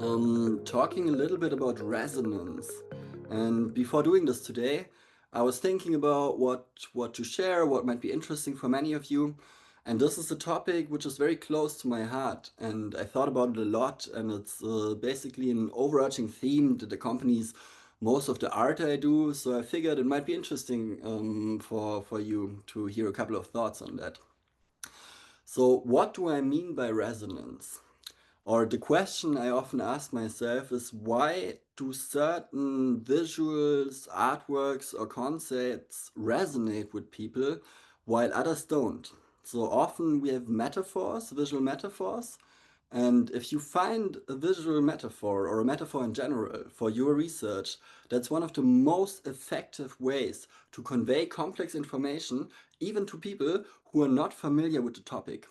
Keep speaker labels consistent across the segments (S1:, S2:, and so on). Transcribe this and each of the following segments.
S1: talking a little bit about resonance. And before doing this today, I was thinking about what to share, what might be interesting for many of you. And this is a topic which is very close to my heart. And I thought about it a lot. And it's basically an overarching theme that accompanies most of the art I do. So I figured it might be interesting for you to hear a couple of thoughts on that. So, what do I mean by resonance? Or the question I often ask myself is why do certain visuals, artworks, or concepts resonate with people while others don't? So often we have metaphors, visual metaphors, and if you find a visual metaphor or a metaphor in general for your research, that's one of the most effective ways to convey complex information even to people who are not familiar with the topic.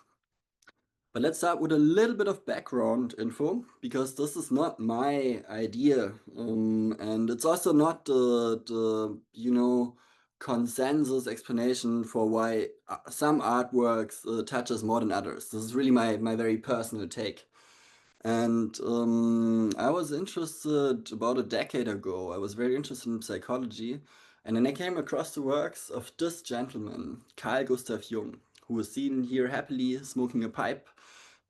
S1: But let's start with a little bit of background info because this is not my idea, and it's also not the consensus explanation for why some artworks touch us more than others. This is really my very personal take. And I was interested about a decade ago. I was very interested in psychology, and then I came across the works of this gentleman, Carl Gustav Jung, who was seen here happily smoking a pipe,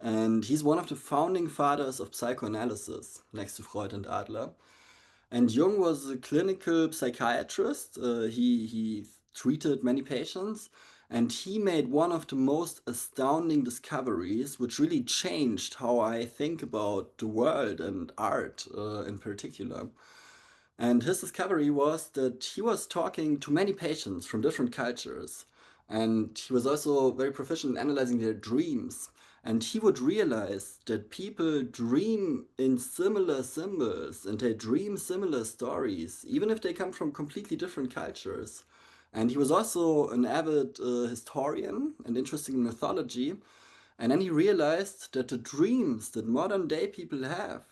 S1: and he's one of the founding fathers of psychoanalysis, next to Freud and Adler. And Jung was a clinical psychiatrist. He treated many patients, and he made one of the most astounding discoveries, which really changed how I think about the world and art in particular. And his discovery was that he was talking to many patients from different cultures. And he was also very proficient in analyzing their dreams. And he would realize that people dream in similar symbols and they dream similar stories, even if they come from completely different cultures. And he was also an avid historian and interested in mythology. And then he realized that the dreams that modern day people have,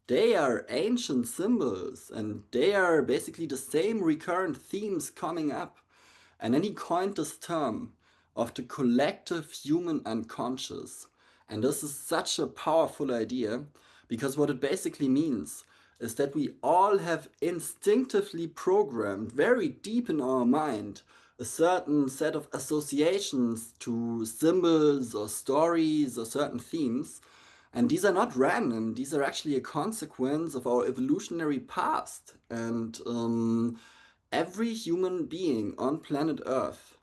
S1: they are ancient symbols and they are basically the same recurrent themes coming up. And then he coined this term of the collective human unconscious. And this is such a powerful idea because what it basically means is that we all have instinctively programmed very deep in our mind a certain set of associations to symbols or stories or certain themes. And these are not random, these are actually a consequence of our evolutionary past. And every human being on planet Earth,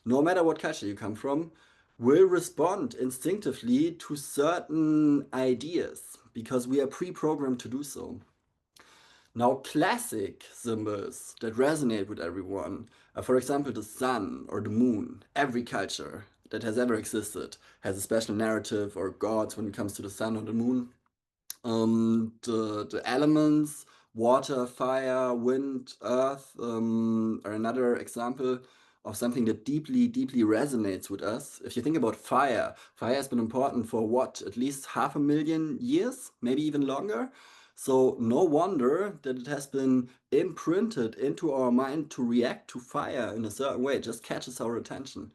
S1: no matter what culture you come from, will respond instinctively to certain ideas because we are pre-programmed to do so. Now, classic symbols that resonate with everyone are, for example, the sun or the moon. Every culture that has ever existed has a special narrative or gods when it comes to the sun or the moon. The elements, water, fire, wind, earth, are another example of something that deeply resonates with us. If you think about fire, fire has been important for what, at least 500,000 years, maybe even longer. So no wonder that it has been imprinted into our mind to react to fire in a certain way. It just catches our attention.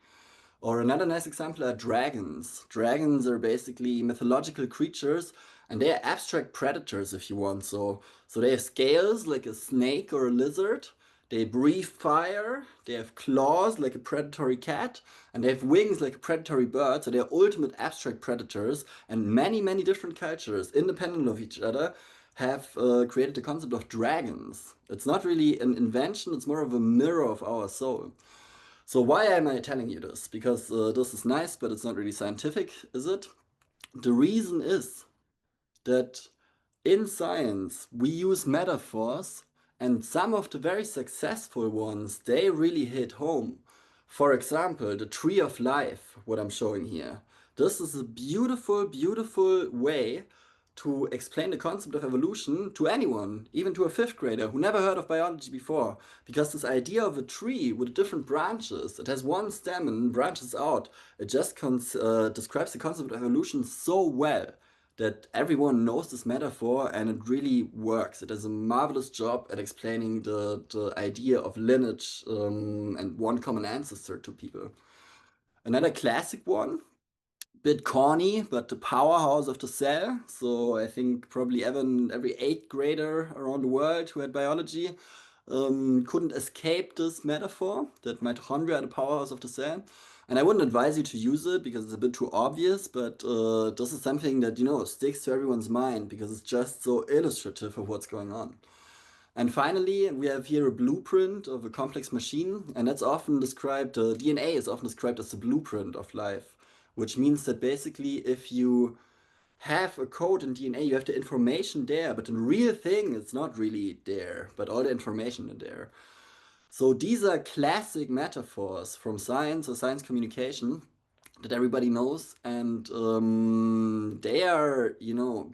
S1: Or another nice example are dragons. Dragons are basically mythological creatures and they are abstract predators if you want. So they have scales like a snake or a lizard. They breathe fire. They have claws like a predatory cat. And they have wings like a predatory bird. So they are ultimate abstract predators. And many different cultures, independent of each other, have created the concept of dragons. It's not really an invention, it's more of a mirror of our soul. So why am I telling you this? Because this is nice, but it's not really scientific, is it? The reason is that in science we use metaphors, and some of the very successful ones, they really hit home. For example, the tree of life, what I'm showing here. This is a beautiful way to explain the concept of evolution to anyone, even to a fifth grader who never heard of biology before. Because this idea of a tree with different branches, it has one stem and branches out, it just describes the concept of evolution so well that everyone knows this metaphor and it really works. It does a marvelous job at explaining the idea of lineage and one common ancestor to people. Another classic one bit corny, but the powerhouse of the cell. So I think probably every eighth grader around the world who had biology couldn't escape this metaphor that mitochondria are the powerhouse of the cell. And I wouldn't advise you to use it because it's a bit too obvious, but this is something that, sticks to everyone's mind because it's just so illustrative of what's going on. And finally, we have here a blueprint of a complex machine, and that's often described, DNA is often described as the blueprint of life, which means that basically if you have a code in DNA, you have the information there, but the real thing is not really there, but all the information is there. So these are classic metaphors from science or science communication that everybody knows, and they are,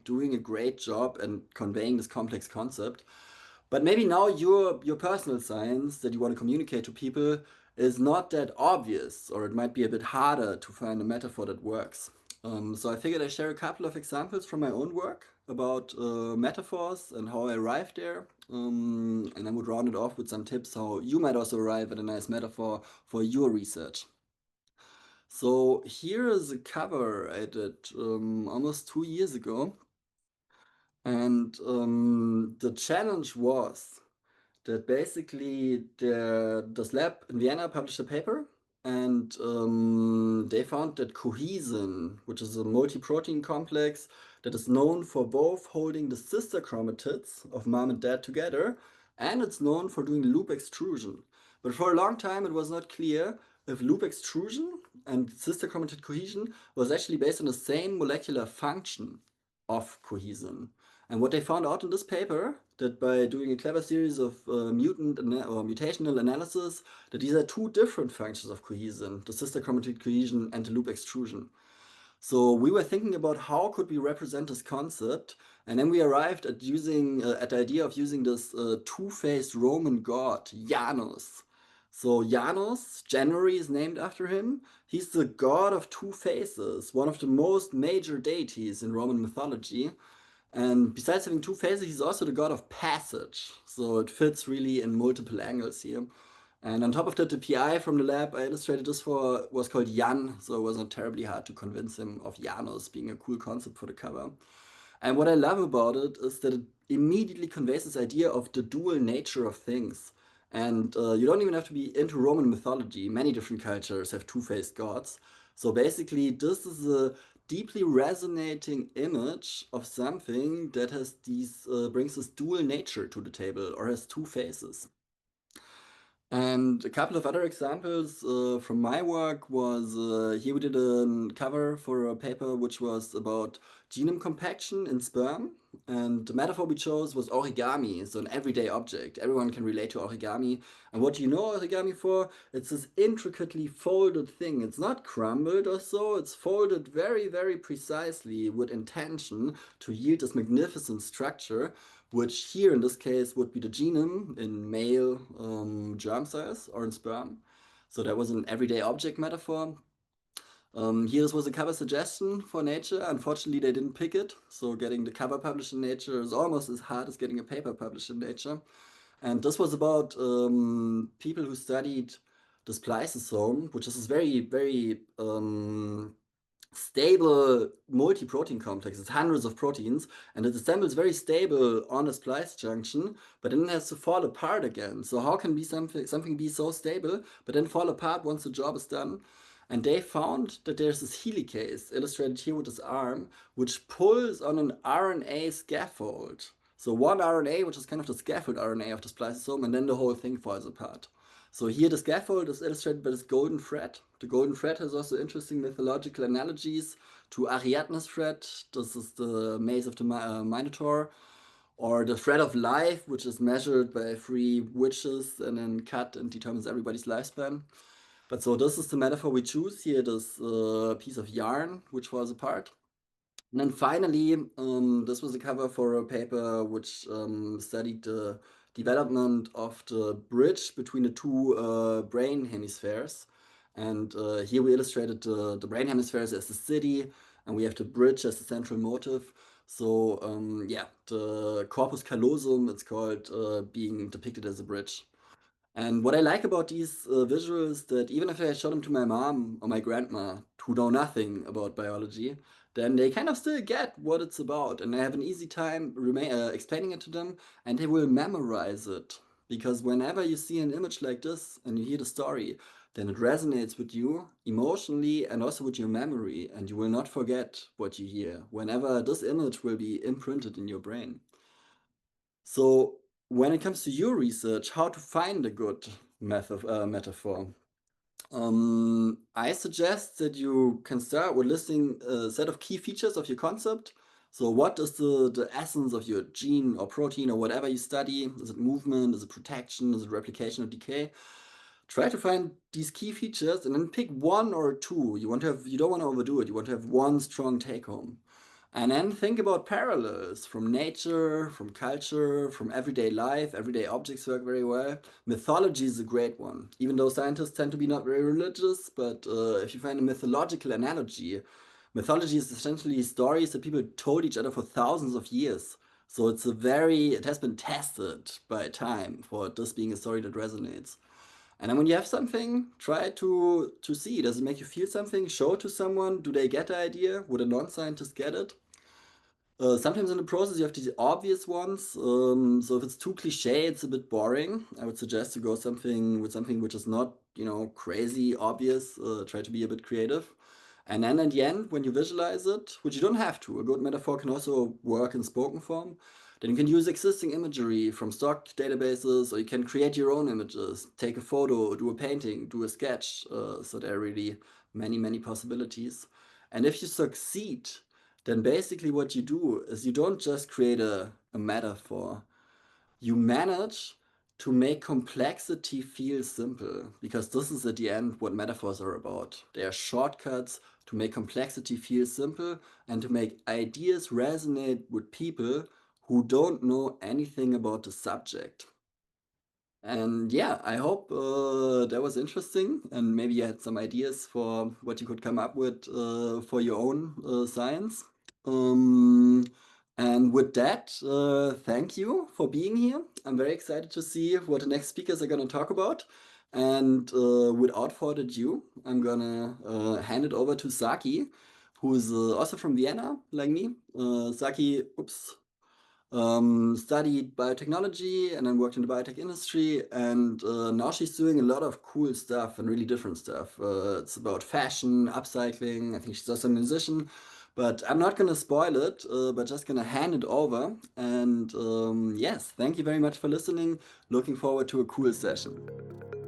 S1: doing a great job and conveying this complex concept. But maybe now your personal science that you want to communicate to people is not that obvious, or it might be a bit harder to find a metaphor that works. So I figured I'd share a couple of examples from my own work about metaphors and how I arrived there. And I would round it off with some tips how you might also arrive at a nice metaphor for your research. So here is a cover I did almost 2 years ago. And the challenge was that basically this lab in Vienna published a paper, and they found that cohesin, which is a multi-protein complex that is known for both holding the sister chromatids of mom and dad together, and it's known for doing loop extrusion. But for a long time, it was not clear if loop extrusion and sister chromatid cohesion was actually based on the same molecular function of cohesin. And what they found out in this paper, that by doing a clever series of mutant or mutational analysis, that these are two different functions of cohesin, the sister chromatid cohesion and the loop extrusion. So we were thinking about how could we represent this concept, and then we arrived at at the idea of using this two-faced Roman god, Janus. So Janus, January is named after him. He's the god of two faces, one of the most major deities in Roman mythology. And besides having two faces, he's also the god of passage. So it fits really in multiple angles here. And on top of that, the PI from the lab I illustrated this for was called Jan, so it was not terribly hard to convince him of Janus being a cool concept for the cover. And what I love about it is that it immediately conveys this idea of the dual nature of things. And you don't even have to be into Roman mythology. Many different cultures have two-faced gods. So basically, this is a deeply resonating image of something that has brings this dual nature to the table or has two faces. And a couple of other examples from my work was here we did a cover for a paper which was about genome compaction in sperm. And the metaphor we chose was origami, so an everyday object. Everyone can relate to origami. And what do you know origami for? It's this intricately folded thing. It's not crumbled or so, it's folded very, very precisely with intention to yield this magnificent structure, which here in this case would be the genome in male germ cells or in sperm. So that was an everyday object metaphor. Here this was a cover suggestion for Nature. Unfortunately, they didn't pick it. So getting the cover published in Nature is almost as hard as getting a paper published in Nature. And this was about people who studied the spliceosome, which is this very, very stable multi-protein complex. It's hundreds of proteins, and it assembles very stable on a splice junction, but then it has to fall apart again. So how can something be so stable, but then fall apart once the job is done? And they found that there's this helicase, illustrated here with this arm, which pulls on an RNA scaffold. So one RNA, which is kind of the scaffold RNA of the spliceosome, and then the whole thing falls apart. So here the scaffold is illustrated by this golden thread. The golden thread has also interesting mythological analogies to Ariadne's thread. This is the maze of the Minotaur. Or the thread of life, which is measured by three witches and then cut and determines everybody's lifespan. But so this is the metaphor we choose here, this piece of yarn which falls apart. And then finally, this was a cover for a paper which studied the development of the bridge between the two brain hemispheres. And here we illustrated the brain hemispheres as the city, and we have the bridge as the central motive. So yeah, the corpus callosum, it's called, being depicted as a bridge. And what I like about these visuals that even if I show them to my mom or my grandma who know nothing about biology, then they kind of still get what it's about, and I have an easy time explaining it to them, and they will memorize it. Because whenever you see an image like this and you hear the story, then it resonates with you emotionally and also with your memory, and you will not forget what you hear whenever this image will be imprinted in your brain. So, when it comes to your research, how to find a good metaphor, I suggest that you can start with listing a set of key features of your concept. So, what is the essence of your gene or protein or whatever you study? Is it movement? Is it protection? Is it replication or decay? Try to find these key features and then pick one or two. You don't want to overdo it. You want to have one strong take home. And then think about parallels from nature, from culture, from everyday life. Everyday objects work very well. Mythology is a great one, even though scientists tend to be not very religious. But if you find a mythological analogy, mythology is essentially stories that people told each other for thousands of years. So it has been tested by time for this being a story that resonates. And then when you have something, try to see, does it make you feel something? Show it to someone. Do they get the idea? Would a non-scientist get it? Sometimes in the process you have these obvious ones. So if it's too cliche, it's a bit boring. I would suggest to go something which is not, crazy obvious. Try to be a bit creative. And then at the end, when you visualize it, which you don't have to, a good metaphor can also work in spoken form. Then you can use existing imagery from stock databases, or you can create your own images. Take a photo, do a painting, do a sketch. So there are really many, many possibilities. And if you succeed, then basically what you do is you don't just create a metaphor, you manage to make complexity feel simple, because this is at the end what metaphors are about. They are shortcuts to make complexity feel simple and to make ideas resonate with people who don't know anything about the subject. And yeah, I hope that was interesting, and maybe you had some ideas for what you could come up with for your own science. Um, and with that, thank you for being here. I'm very excited to see what the next speakers are going to talk about. And without further ado, I'm gonna hand it over to Saki, who's also from Vienna, like me. Saki, oops, studied biotechnology and then worked in the biotech industry. And now she's doing a lot of cool stuff and really different stuff. It's about fashion, upcycling. I think she's also a musician. But I'm not going to spoil it, but just going to hand it over. And yes, thank you very much for listening. Looking forward to a cool session.